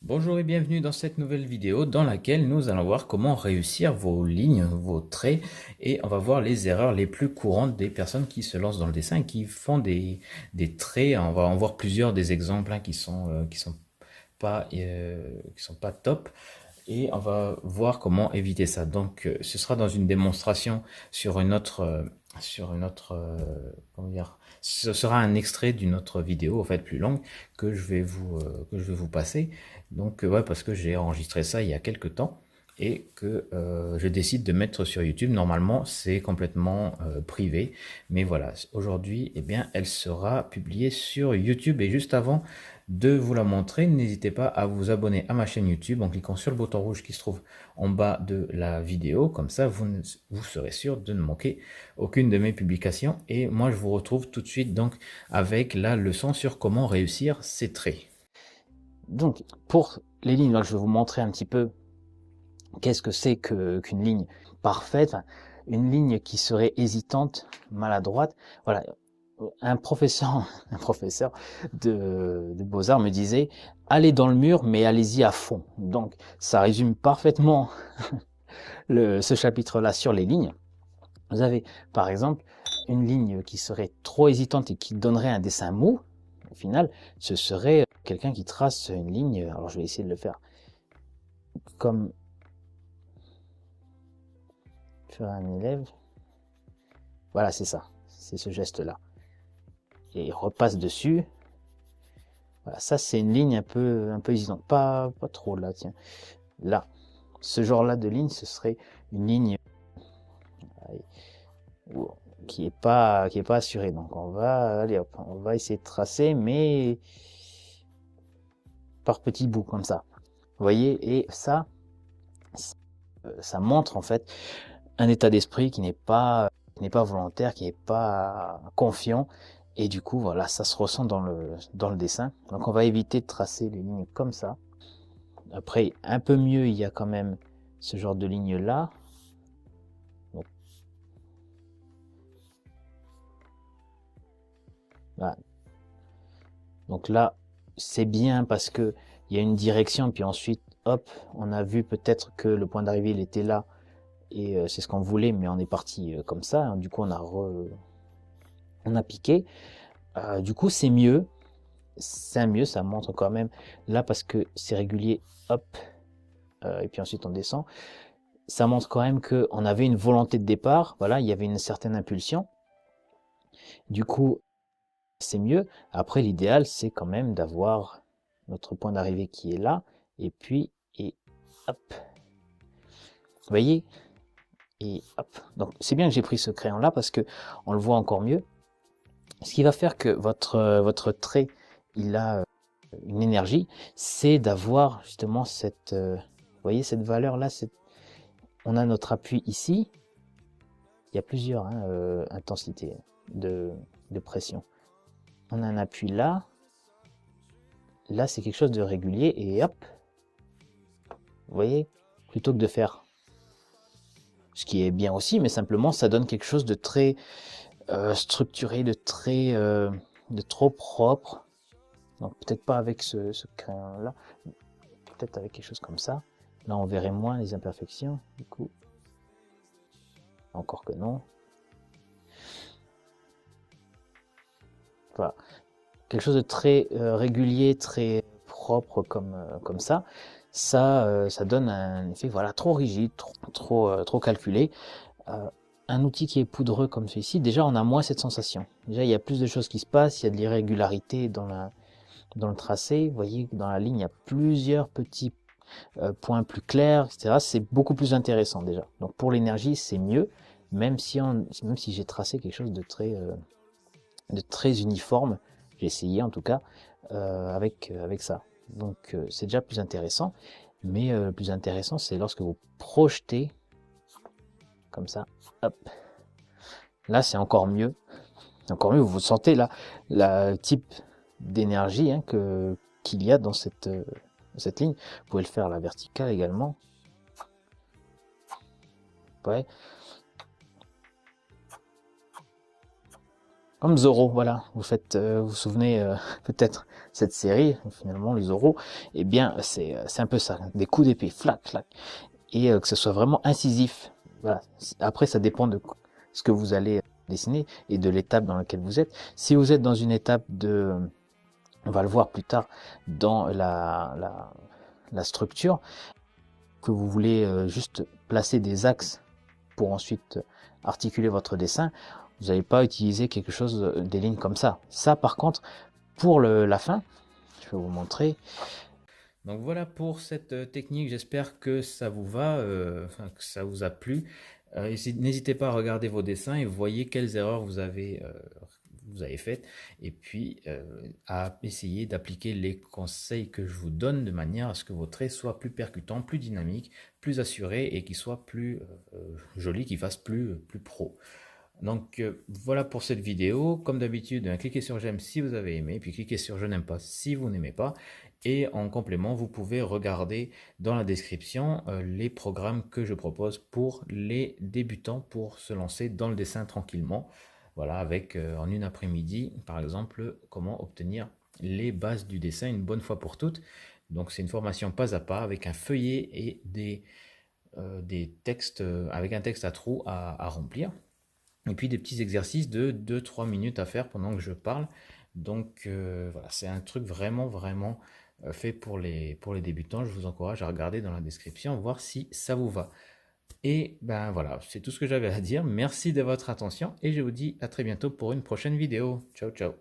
Bonjour et bienvenue dans cette nouvelle vidéo dans laquelle nous allons voir comment réussir vos lignes, vos traits, et on va voir les erreurs les plus courantes des personnes qui se lancent dans le dessin et qui font des traits. On va en voir plusieurs des exemples qui sont pas top, et on va voir comment éviter ça. Donc ce sera dans une démonstration sur une autre comment dire, ce sera un extrait d'une autre vidéo en fait plus longue que je vais vous passer. Donc ouais, parce que j'ai enregistré ça il y a quelques temps et que je décide de mettre sur YouTube. Normalement, c'est complètement privé, mais voilà, aujourd'hui, eh bien, elle sera publiée sur YouTube. Et juste avant de vous la montrer, n'hésitez pas à vous abonner à ma chaîne YouTube en cliquant sur le bouton rouge qui se trouve en bas de la vidéo. Comme ça, vous serez sûr de ne manquer aucune de mes publications. Et moi, je vous retrouve tout de suite donc avec la leçon sur comment réussir ces traits. Donc, pour les lignes, je vais vous montrer un petit peu qu'est-ce que c'est qu'une ligne parfaite, enfin, une ligne qui serait hésitante, maladroite. Voilà, un professeur, un professeur de Beaux-Arts me disait allez dans le mur, mais allez-y à fond. Donc, ça résume parfaitement ce chapitre-là sur les lignes. Vous avez, par exemple, une ligne qui serait trop hésitante et qui donnerait un dessin mou. Au final, ce serait quelqu'un qui trace une ligne. Alors, je vais essayer de le faire comme faire un élève. Voilà, c'est ça. C'est ce geste-là. Et il repasse dessus. Voilà, ça c'est une ligne un peu hésitante. Pas trop là, tiens. Là, ce genre-là de ligne, ce serait une ligne qui est pas assurée. Donc on va, allez hop, on va essayer de tracer, mais par petits bouts comme ça. Vous voyez, et ça montre en fait un état d'esprit qui n'est pas volontaire, qui n'est pas confiant. Et du coup, voilà, ça se ressent dans le dessin. Donc on va éviter de tracer les lignes comme ça. Après, un peu mieux, il y a quand même ce genre de ligne là. Donc, voilà. Donc là, c'est bien parce que il y a une direction, puis ensuite, hop, on a vu peut-être que le point d'arrivée il était là et c'est ce qu'on voulait, mais on est parti comme ça. Hein. Du coup, on a piqué. Du coup, c'est mieux, ça montre quand même là parce que c'est régulier, hop, et puis ensuite on descend. Ça montre quand même que on avait une volonté de départ. Voilà, il y avait une certaine impulsion. Du coup, c'est mieux. Après, l'idéal, c'est quand même d'avoir notre point d'arrivée qui est là, et puis, et hop. Vous voyez? Et hop. Donc, c'est bien que j'ai pris ce crayon-là parce que on le voit encore mieux. Ce qui va faire que votre trait, il a une énergie, c'est d'avoir justement vous voyez, cette valeur-là, on a notre appui ici. Il y a plusieurs hein, intensités de, de pression. On a un appui là. Là, c'est quelque chose de régulier et hop, vous voyez, plutôt que de faire ce qui est bien aussi, mais simplement ça donne quelque chose de très structuré, de trop propre. Donc peut-être pas avec ce crayon-là, peut-être avec quelque chose comme ça. Là, on verrait moins les imperfections, du coup. Encore que non. Voilà. Quelque chose de très régulier, très propre comme ça. Ça donne un effet voilà, trop rigide, trop calculé. Euh, un outil qui est poudreux comme celui-ci, déjà on a moins cette sensation. Déjà il y a plus de choses qui se passent, il y a de l'irrégularité dans le tracé. Vous voyez que dans la ligne il y a plusieurs petits points plus clairs, etc. C'est beaucoup plus intéressant déjà. Donc pour l'énergie c'est mieux, même si j'ai tracé quelque chose de très uniforme. J'ai essayé en tout cas avec ça. Donc c'est déjà plus intéressant. Mais le plus intéressant c'est lorsque vous projetez comme ça, hop. Là, c'est encore mieux. Encore mieux, vous sentez là le type d'énergie hein, qu'il y a dans cette ligne. Vous pouvez le faire à la verticale également. Ouais. Comme Zorro, voilà. Vous vous souvenez peut-être cette série, finalement, les Zorro. Eh bien, c'est un peu ça. Des coups d'épée, flac, flac. Et que ce soit vraiment incisif. Voilà. Après, ça dépend de ce que vous allez dessiner et de l'étape dans laquelle vous êtes. Si vous êtes dans une étape de, on va le voir plus tard, dans la structure, que vous voulez juste placer des axes pour ensuite articuler votre dessin, vous n'allez pas utiliser quelque chose, des lignes comme ça. Ça, par contre, pour la fin, je vais vous montrer. Donc voilà pour cette technique, j'espère que ça vous va, que ça vous a plu. N'hésitez pas à regarder vos dessins et voyez quelles erreurs vous avez faites, et puis à essayer d'appliquer les conseils que je vous donne de manière à ce que vos traits soient plus percutants, plus dynamiques, plus assurés et qu'ils soient plus jolis, qu'ils fassent plus pro. Donc voilà pour cette vidéo. Comme d'habitude, cliquez sur j'aime si vous avez aimé, puis cliquez sur je n'aime pas si vous n'aimez pas. Et en complément, vous pouvez regarder dans la description les programmes que je propose pour les débutants pour se lancer dans le dessin tranquillement. Voilà, avec en une après-midi, par exemple, comment obtenir les bases du dessin une bonne fois pour toutes. Donc c'est une formation pas à pas avec un feuillet et des textes, avec un texte à trous à remplir. Et puis des petits exercices de 2-3 minutes à faire pendant que je parle. Donc voilà, c'est un truc vraiment fait pour les débutants. Je vous encourage à regarder dans la description, voir si ça vous va. Et ben voilà, c'est tout ce que j'avais à dire. Merci de votre attention et je vous dis à très bientôt pour une prochaine vidéo. Ciao, ciao.